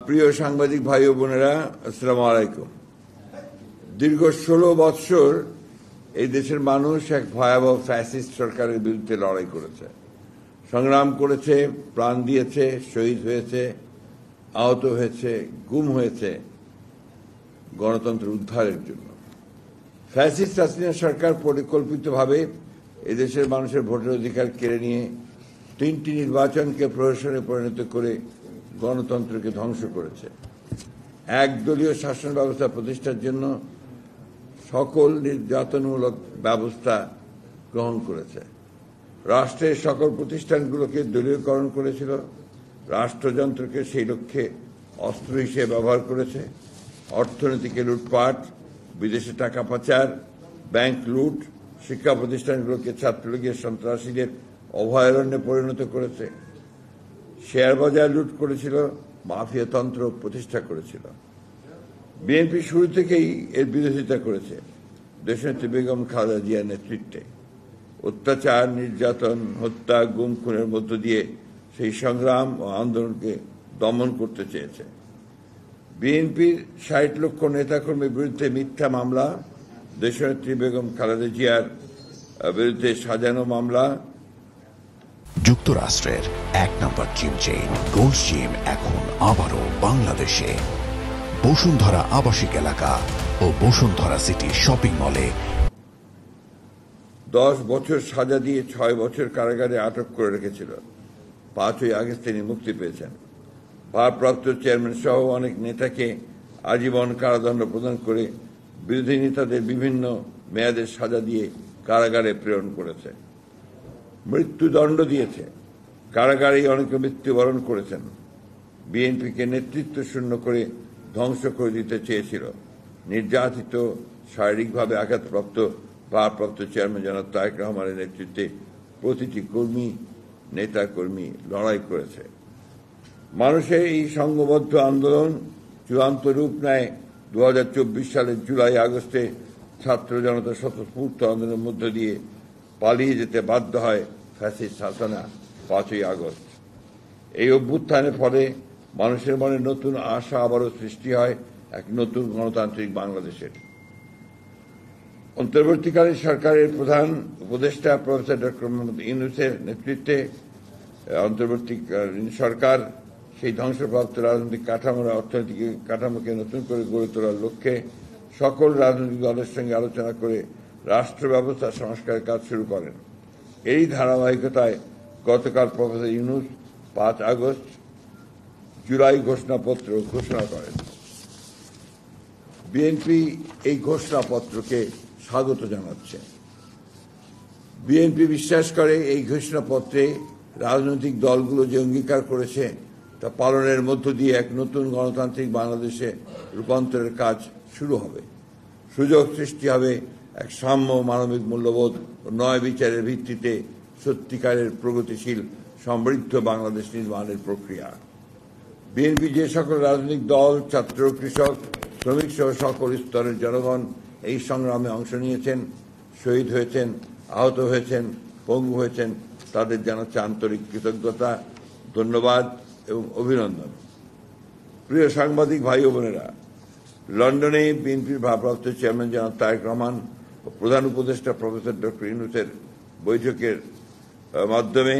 প্রিয় সাংবাদিক ভাই ও বোনেরা, আসসালামু আলাইকুম। দীর্ঘ 16 বৎসর এই দেশের মানুষ এক ভয়াবহ ফ্যাসিস্ট সরকারের বিরুদ্ধে লড়াই করেছে, সংগ্রাম করেছে, প্রাণ দিয়েছে, শহীদ হয়েছে, আহত হয়েছে, গুম হয়েছে গণতন্ত্র উদ্ধারের জন্য। ফ্যাসিস্ট হাসিনা সরকার পরিকল্পিতভাবে এদেশের মানুষের ভোটের অধিকার কেড়ে নিয়ে 3টি নির্বাচনকে প্রহসনে পরিণত করে গণতন্ত্রকে ধ্বংস করেছে। একদলীয় শাসন ব্যবস্থা প্রতিষ্ঠার জন্য সকল নির্যাতনমূলক ব্যবস্থা গ্রহণ করেছে। রাষ্ট্রের সকল প্রতিষ্ঠানগুলোকে দলীয়করণ করেছিল, রাষ্ট্রযন্ত্রকে সেই লক্ষ্যে অস্ত্র হিসেবে ব্যবহার করেছে। অর্থনীতিকে লুটপাট, বিদেশে টাকা পাচার, ব্যাংক লুট, শিক্ষা প্রতিষ্ঠানগুলোকে ছাত্রলীগের সন্ত্রাসীদের অভয়ারণ্যে পরিণত করেছে। শেয়ার বাজার লুট করেছিল, মাফিয়াতন্ত্র প্রতিষ্ঠা করেছিল। বিএনপি শুরু থেকেই এর বিরোধিতা করেছে। দেশনেত্রী বেগম খালেদা জিয়ার নেতৃত্বে অত্যাচার, নির্যাতন, হত্যা, গুম খুনের মধ্য দিয়ে সেই সংগ্রাম ও আন্দোলনকে দমন করতে চেয়েছে। বিএনপির 60 লক্ষ নেতাকর্মীর বিরুদ্ধে মিথ্যা মামলা, দেশনেত্রী বেগম খালেদা জিয়ার বিরুদ্ধে সাজানো মামলা। যুক্তরাষ্ট্রের 1 নম্বর জিম চেইন গোল্ড জিম এখন আবারও বাংলাদেশে। বসুন্ধরা আবাসিক এলাকা ও বসুন্ধরা সিটি শপিং মলে 10 বছর সাজা দিয়ে 6 বছর কারাগারে আটক করে রেখেছিল। 5ই আগস্ট তিনি মুক্তি পেয়েছেন। ভারপ্রাপ্ত চেয়ারম্যান সহ অনেক নেতাকে আজীবন কারাদণ্ড প্রদান করে বিরোধী নেতাদের বিভিন্ন মেয়াদের সাজা দিয়ে কারাগারে প্রেরণ করেছে। মৃত্যুদণ্ড দিয়েছে। কারাগারেই অনেকে মৃত্যুবরণ করেছেন। বিএনপিকে নেতৃত্ব শূন্য করে ধ্বংস করে দিতে চেয়েছিল। নির্যাতিত, শারীরিকভাবে আঘাতপ্রাপ্ত ভারপ্রাপ্ত চেয়ারম্যান জনাব তারেক রহমানের নেতৃত্বে প্রতিটি কর্মী, নেতাকর্মী লড়াই করেছে। মানুষের এই সংঘবদ্ধ আন্দোলন চূড়ান্ত রূপ নেয় 2024 সালের জুলাই আগস্টে ছাত্র জনতা স্বতঃস্ফূর্ত আন্দোলনের মধ্য দিয়ে পালিয়ে যেতে বাধ্য হয় ফ্যাসিস্ট হাসিনা 5ই আগস্ট। এই অভ্যুত্থানের ফলে মানুষের মনে নতুন আশা আবারও সৃষ্টি হয় এক নতুন গণতান্ত্রিক বাংলাদেশের। অন্তর্বর্তীকালীন সরকারের প্রধান উপদেষ্টা প্রফেসর ডক্টর মোহাম্মদ ইউনূসের নেতৃত্বে অন্তর্বর্তীকালীন সরকার সেই ধ্বংসপ্রাপ্ত রাজনৈতিক কাঠামোর অর্থনৈতিক কাঠামোকে নতুন করে গড়ে তোলার লক্ষ্যে সকল রাজনৈতিক দলের সঙ্গে আলোচনা করে রাষ্ট্র ব্যবস্থা সংস্কারের কাজ শুরু করেন। এই ধারাবাহিকতায় গতকাল প্রফেসর ইউনূস 5 আগস্ট জুলাই ঘোষণাপত্র ঘোষণা করেন। বিএনপি এই ঘোষণাপত্রকে স্বাগত জানাচ্ছে। বিএনপি বিশ্বাস করে এই ঘোষণাপত্রে রাজনৈতিক দলগুলো যে অঙ্গীকার করেছে তা পালনের মধ্য দিয়ে এক নতুন গণতান্ত্রিক বাংলাদেশে রূপান্তরের কাজ শুরু হবে। সুযোগ সৃষ্টি হবে এক সাম্য, মানবিক মূল্যবোধ ও ন্যায় বিচারের ভিত্তিতে সত্যিকারের প্রগতিশীল সমৃদ্ধ বাংলাদেশ নির্মাণের প্রক্রিয়া। বিএনপি যে সকল রাজনৈতিক দল, ছাত্র, কৃষক, শ্রমিক সহ সকল স্তরের জনগণ এই সংগ্রামে অংশ নিয়েছেন, শহীদ হয়েছেন, আহত হয়েছেন, পঙ্গু হয়েছেন, তাদের জানাচ্ছে আন্তরিক কৃতজ্ঞতা, ধন্যবাদ এবং অভিনন্দন। প্রিয় সাংবাদিক ভাই ও বোনেরা, লন্ডনে বিএনপির ভারপ্রাপ্ত চেয়ারম্যান জনাব তারেক রহমান ও প্রধান উপদেষ্টা প্রফেসর ডক্টর ইউনূসের বৈঠকের মাধ্যমে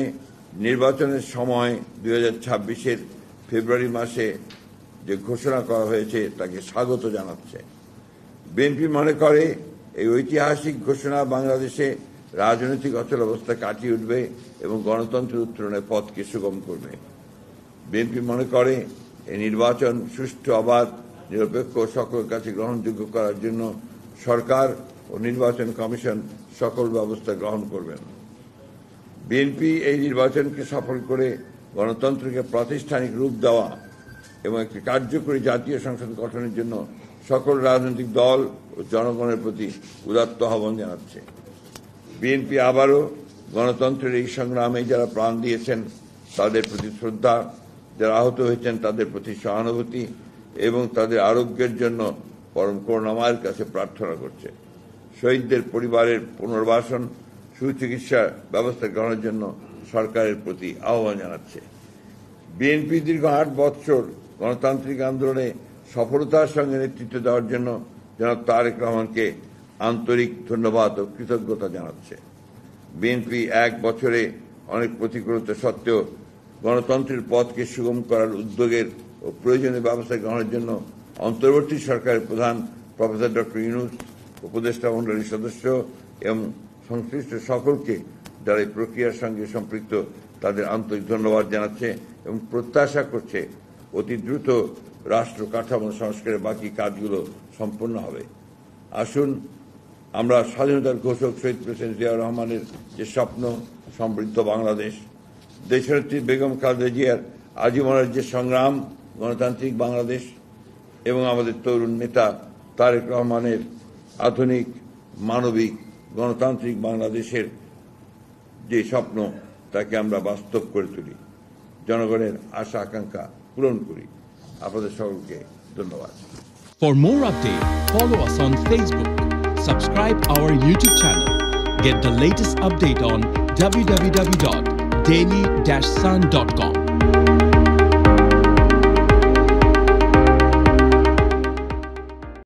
নির্বাচনের সময় 2026-এর ফেব্রুয়ারি মাসে যে ঘোষণা করা হয়েছে তাকে স্বাগত জানাচ্ছে। বিএনপি মনে করে এই ঐতিহাসিক ঘোষণা বাংলাদেশে রাজনৈতিক অচলাবস্থা কাটিয়ে উঠবে এবং গণতন্ত্রের উত্তরণের পথকে সুগম করবে। বিএনপি মনে করে এই নির্বাচন সুষ্ঠু, অবাধ, নিরপেক্ষ ও সকলের কাছে গ্রহণযোগ্য করার জন্য সরকার ও নির্বাচন কমিশন সকল ব্যবস্থা গ্রহণ করবেন। বিএনপি এই নির্বাচনকে সফল করে গণতন্ত্রকে প্রাতিষ্ঠানিক রূপ দেওয়া এবং একটি কার্যকরী জাতীয় সংসদ গঠনের জন্য সকল রাজনৈতিক দল ও জনগণের প্রতি উদাত্ত আহ্বান জানাচ্ছে। বিএনপি আবারও গণতন্ত্রের এই সংগ্রামে যারা প্রাণ দিয়েছেন তাদের প্রতি শ্রদ্ধা, যারা আহত হয়েছেন তাদের প্রতি সহানুভূতি এবং তাদের আরোগ্যের জন্য পরম করুণাময়ের কাছে প্রার্থনা করছে। শহীদদের পরিবারের পুনর্বাসন, সুচিকিৎসা ব্যবস্থা গ্রহণের জন্য সরকারের প্রতি আহ্বান জানাচ্ছে। বিএনপি দীর্ঘ 8 বৎসর গণতান্ত্রিক আন্দোলনে সফলতার সঙ্গে নেতৃত্ব দেওয়ার জন্য জনাব তারেক রহমানকে আন্তরিক ধন্যবাদ ও কৃতজ্ঞতা জানাচ্ছে। বিএনপি 1 বছরে অনেক প্রতিকূলতা সত্ত্বেও গণতন্ত্রের পথকে সুগম করার উদ্যোগের ও প্রয়োজনীয় ব্যবস্থা গ্রহণের জন্য অন্তর্বর্তী সরকারের প্রধান প্রফেসর ডক্টর ইউনূস, উপদেষ্টা মণ্ডলীর সদস্য এবং সংশ্লিষ্ট সকলকে যারা এই প্রক্রিয়ার সঙ্গে সম্পৃক্ত তাদের আন্তরিক ধন্যবাদ জানাচ্ছে এবং প্রত্যাশা করছে অতি দ্রুত রাষ্ট্র কাঠামো সংস্কারের বাকি কাজগুলো সম্পন্ন হবে। আসুন আমরা স্বাধীনতার ঘোষক শহীদ প্রেসিডেন্ট জিয়াউর রহমানের যে স্বপ্ন সমৃদ্ধ বাংলাদেশ, দেশনেত্রী বেগম খালেদা জিয়ার আজীবনের যে সংগ্রাম গণতান্ত্রিক বাংলাদেশ এবং আমাদের তরুণ নেতা তারেক রহমানের আধুনিক মানবিক গণতান্ত্রিক বাংলাদেশের যে স্বপ্ন তাকে আমরা বাস্তব করে তুলি, জনগণের আশা আকাঙ্ক্ষা পূরণ করি। আপনাদের সকলকে ধন্যবাদ। For more updates, follow us on Facebook, subscribe our YouTube channel, get the latest update on www.daily-sun.com.